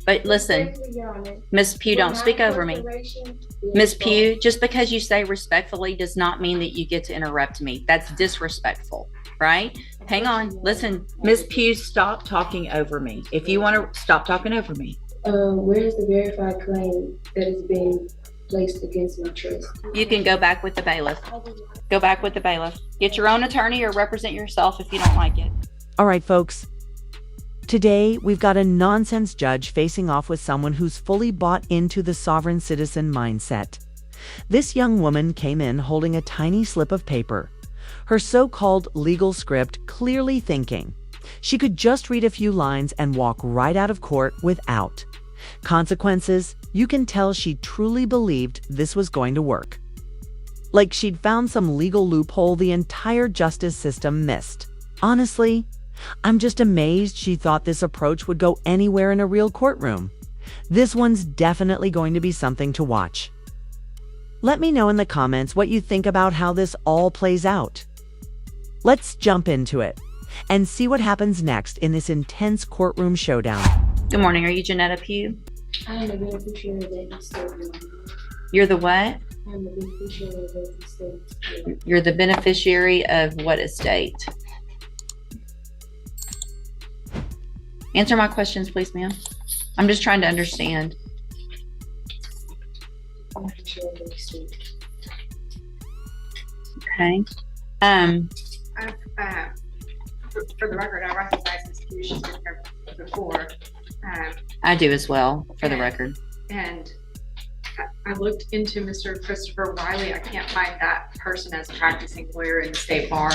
But listen, Respectfully, Your Honor, Miss Pugh, we're don't not speak over me. corporation. Miss Pugh, just because you say respectfully does not mean that you get to interrupt me. That's disrespectful, right? Hang on. Listen, Miss Pugh, stop talking over me. If you want to stop talking over me. Where is the verified claim that is being placed against my trust? You can go back with the bailiff. Go back with the bailiff. Get your own attorney or represent yourself if you don't like it. All right, folks. Today, we've got a nonsense judge facing off with someone who's fully bought into the sovereign citizen mindset. This young woman came in holding a tiny slip of paper, her so-called legal script, clearly thinking she could just read a few lines and walk right out of court without consequences. You can tell she truly believed this was going to work. Like she'd found some legal loophole the entire justice system missed. Honestly, I'm just amazed she thought this approach would go anywhere in a real courtroom. This one's definitely going to be something to watch. Let me know in the comments what you think about how this all plays out. Let's jump into it and see what happens next in this intense courtroom showdown. Good morning. Are you Janetta Pugh? I am the beneficiary of that estate. You're the what? I am the beneficiary of that estate. You're the beneficiary of what estate? Answer my questions, please, ma'am. I'm just trying to understand. Beneficiary of that estate. Okay. For the record, I recognize Ms. Hughes. She's been here before. I do as well, for the record. And I looked into Mr. Christopher Wiley. I can't find that person as a practicing lawyer in the state bar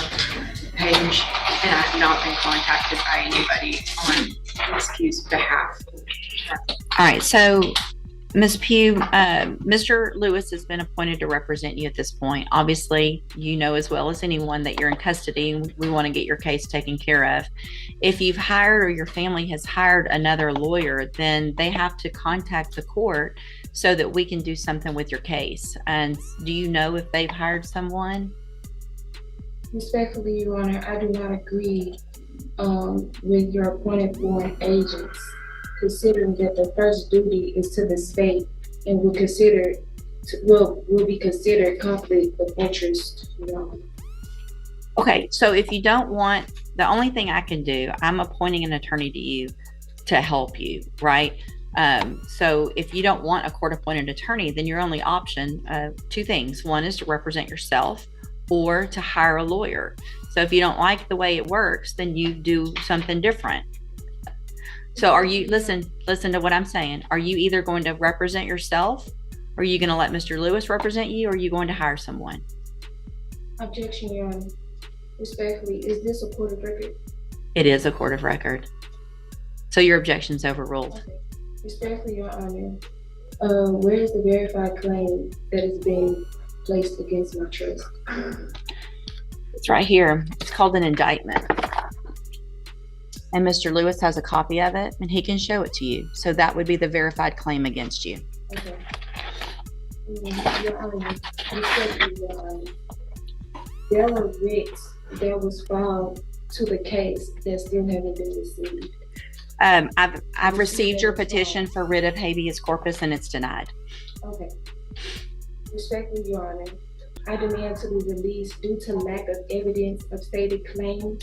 page, and I have not been contacted by anybody on Ms. Hugh's behalf. All right, so Ms. Pugh, Mr. Lewis has been appointed to represent you at this point. Obviously, you know as well as anyone that you're in custody and we want to get your case taken care of. If you've hired or your family has hired another lawyer, then they have to contact the court so that we can do something with your case. And do you know if they've hired someone? Respectfully, Your Honor, I do not agree with your appointed foreign agents, considering that the first duty is to the state and will be considered conflict of interest. Okay, so if you don't want, the only thing I can do, I'm appointing an attorney to you to help you, right? So if you don't want a court-appointed attorney, then your only option, two things. One is to represent yourself or to hire a lawyer. So if you don't like the way it works, then you do something different. So are you, listen to what I'm saying. Are you either going to represent yourself? Or are you going to let Mr. Lewis represent you? Or are you going to hire someone? Objection, Your Honor. Respectfully, is this a court of record? It is a court of record. So your objection's overruled. Okay. Respectfully, Your Honor, where is the verified claim that is being placed against my trust? It's right here. It's called an indictment. And Mr. Lewis has a copy of it and he can show it to you. So that would be the verified claim against you. Okay. Your Honor, respectfully, Your Honor, there were writs that was filed to the case that still haven't been received. I've received your petition for writ of habeas corpus and it's denied. Okay. Respectfully, Your Honor, I demand to be released due to lack of evidence of stated claim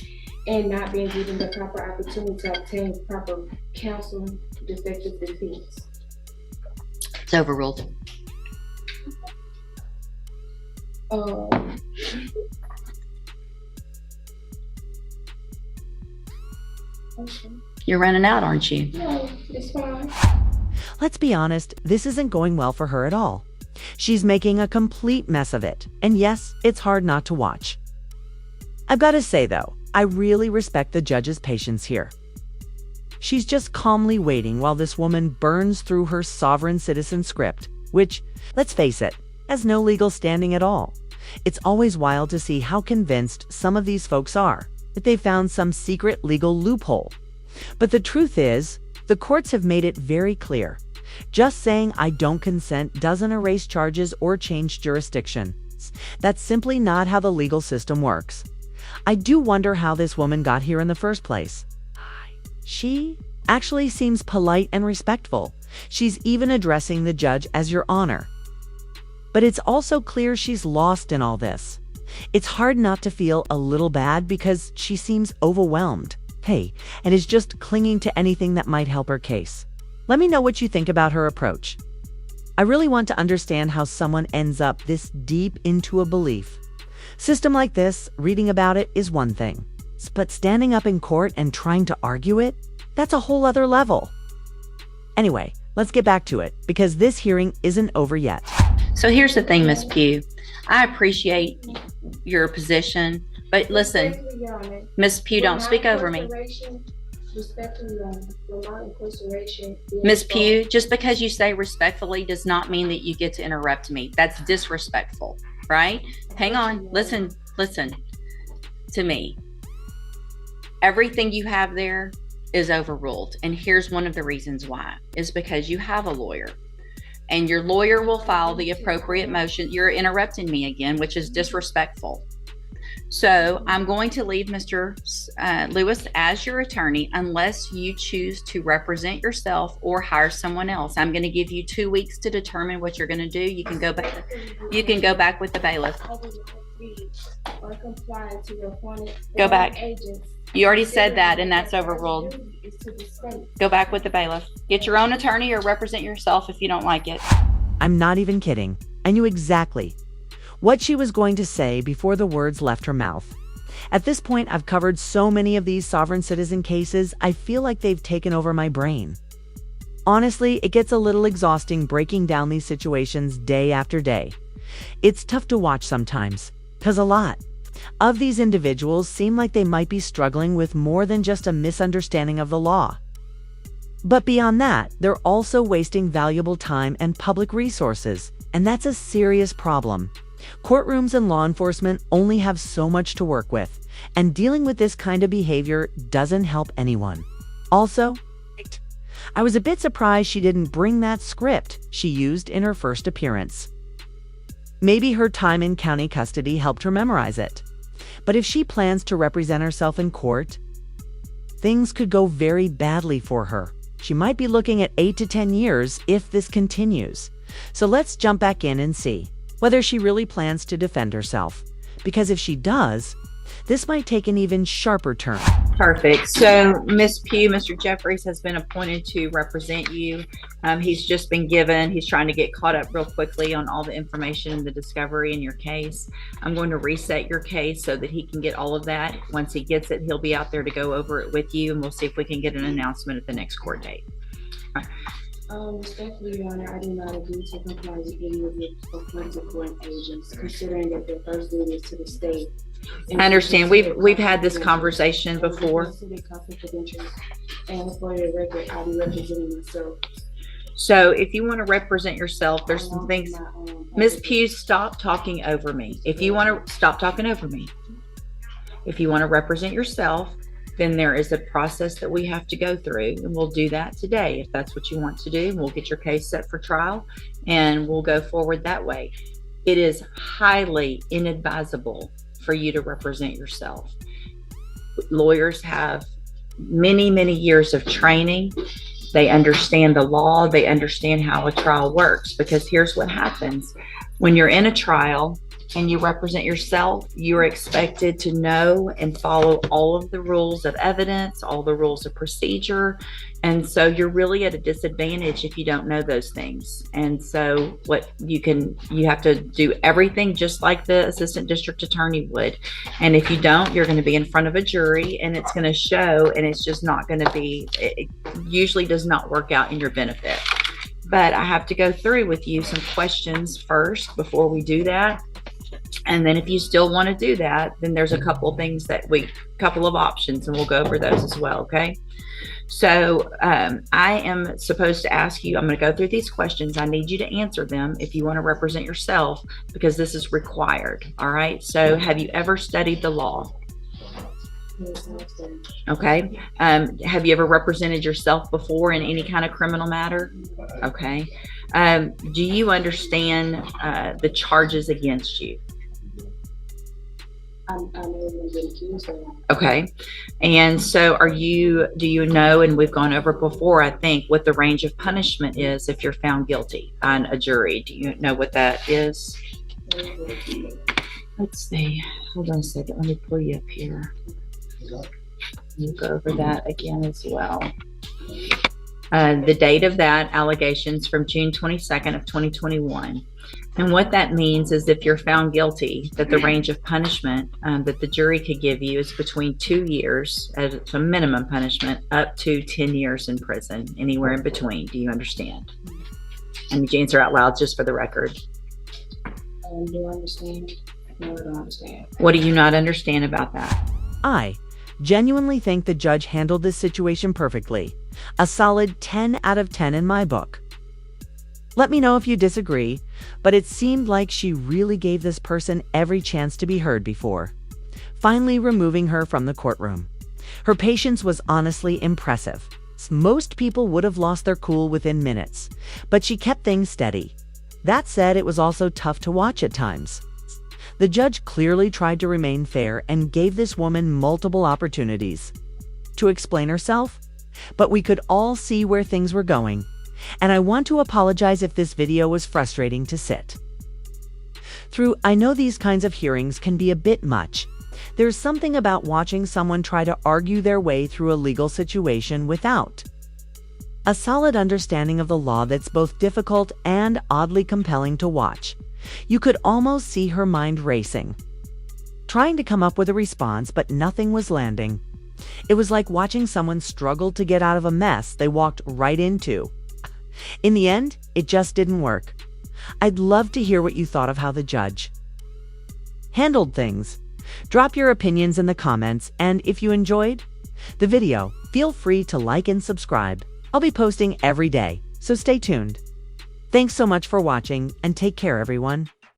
and not being given the proper opportunity to obtain proper counsel to defective defense. It's overruled. Okay. You're running out, aren't you? No, it's fine. Let's be honest, this isn't going well for her at all. She's making a complete mess of it. And yes, it's hard not to watch. I've got to say though, I really respect the judge's patience here. She's just calmly waiting while this woman burns through her sovereign citizen script, which, let's face it, has no legal standing at all. It's always wild to see how convinced some of these folks are that they found some secret legal loophole. But the truth is, the courts have made it very clear. Just saying I don't consent doesn't erase charges or change jurisdiction. That's simply not how the legal system works. I do wonder how this woman got here in the first place. She actually seems polite and respectful. She's even addressing the judge as Your Honor. But it's also clear she's lost in all this. It's hard not to feel a little bad because she seems overwhelmed, and is just clinging to anything that might help her case. Let me know what you think about her approach. I really want to understand how someone ends up this deep into a belief system like this. Reading about it is one thing, but standing up in court and trying to argue it, that's a whole other level. Anyway, let's get back to it because this hearing isn't over yet. So here's the thing, Ms. Pugh. I appreciate your position, but listen, Respectfully, Your Honor, Ms. Pugh, don't with my speak over me. incarceration- Respectfully, Your Honor, with my incarceration being Ms. involved- Pugh, just because you say respectfully does not mean that you get to interrupt me. That's disrespectful, right? Hang on. Listen to me. Everything you have there is overruled. And here's one of the reasons why, is because you have a lawyer. And your lawyer will file the appropriate motion. You're interrupting me again, which is disrespectful. So I'm going to leave Mr. Lewis as your attorney unless you choose to represent yourself or hire someone else. I'm going to give you 2 weeks to determine what you're going to do. You can go back. You can go back with the bailiff. I will not agree or comply to your appointed Go back. agents. You already said that, and that's overruled. Is to the state. Go back with the bailiff. Get your own attorney or represent yourself if you don't like it. I'm not even kidding. I knew exactly what she was going to say before the words left her mouth. At this point, I've covered so many of these sovereign citizen cases, I feel like they've taken over my brain. Honestly, it gets a little exhausting breaking down these situations day after day. It's tough to watch sometimes, because a lot of these individuals seem like they might be struggling with more than just a misunderstanding of the law. But beyond that, they're also wasting valuable time and public resources, and that's a serious problem. Courtrooms and law enforcement only have so much to work with, and dealing with this kind of behavior doesn't help anyone. Also, I was a bit surprised she didn't bring that script she used in her first appearance. Maybe her time in county custody helped her memorize it. But if she plans to represent herself in court, things could go very badly for her. She might be looking at 8 to 10 years if this continues. So let's jump back in and see whether she really plans to defend herself. Because if she does, this might take an even sharper turn. Perfect. So, Ms. Pugh, Mr. Jeffries has been appointed to represent you. He's trying to get caught up real quickly on all the information and the discovery in your case. I'm going to reset your case so that he can get all of that. Once he gets it, he'll be out there to go over it with you, and we'll see if we can get an announcement at the next court date. Respectfully, Your Honor, I do not agree to comply with any of the appointed court agents, considering that their first duty is to the state. I understand. We've had this conversation before. And for the record, I'll be representing myself. So if you want to represent yourself, there's some things. Ms. Pugh, stop talking over me. If you want to stop talking over me. If you want to represent yourself, then there is a process that we have to go through, and we'll do that today if that's what you want to do. We'll get your case set for trial, and we'll go forward that way. It is highly inadvisable for you to represent yourself. Lawyers have many, many years of training. They understand the law. They understand how a trial works, because here's what happens. When you're in a trial and you represent yourself, you're expected to know and follow all of the rules of evidence, all the rules of procedure. And so you're really at a disadvantage if you don't know those things. And so you have to do everything just like the assistant district attorney would. And if you don't, you're going to be in front of a jury, and it's going to show, and it's just not going to be, it usually does not work out in your benefit. But I have to go through with you some questions first before we do that. And then if you still want to do that, then there's a couple of options, and we'll go over those as well. Okay. So I am supposed to ask you, I'm going to go through these questions. I need you to answer them if you want to represent yourself, because this is required. All right. So have you ever studied the law? Okay. Have you ever represented yourself before in any kind of criminal matter? Okay. Do you understand the charges against you? I never been accused of. Okay. And so do you know, and we've gone over before, I think, what the range of punishment is if you're found guilty on a jury? Do you know what that is? Let's see. Hold on a second. Let me pull you up here. We'll go over that again as well. The date of that allegations from June 22nd of 2021. And what that means is if you're found guilty, that the range of punishment that the jury could give you is between 2 years as a minimum punishment up to 10 years in prison, anywhere in between. Do you understand? And you answer out loud just for the record. Do I understand? No, I don't understand. What do you not understand about that? I genuinely think the judge handled this situation perfectly. A solid 10 out of 10 in my book. Let me know if you disagree, but it seemed like she really gave this person every chance to be heard before finally removing her from the courtroom. Her patience was honestly impressive. Most people would have lost their cool within minutes, but she kept things steady. That said, it was also tough to watch at times. The judge clearly tried to remain fair and gave this woman multiple opportunities to explain herself, but we could all see where things were going. And I want to apologize if this video was frustrating to sit through. I know these kinds of hearings can be a bit much. There's something about watching someone try to argue their way through a legal situation without a solid understanding of the law that's both difficult and oddly compelling to watch. You could almost see her mind racing, trying to come up with a response, but nothing was landing. It was like watching someone struggle to get out of a mess they walked right into. In the end, it just didn't work. I'd love to hear what you thought of how the judge handled things. Drop your opinions in the comments, and if you enjoyed the video, feel free to like and subscribe. I'll be posting every day, so stay tuned. Thanks so much for watching, and take care, everyone.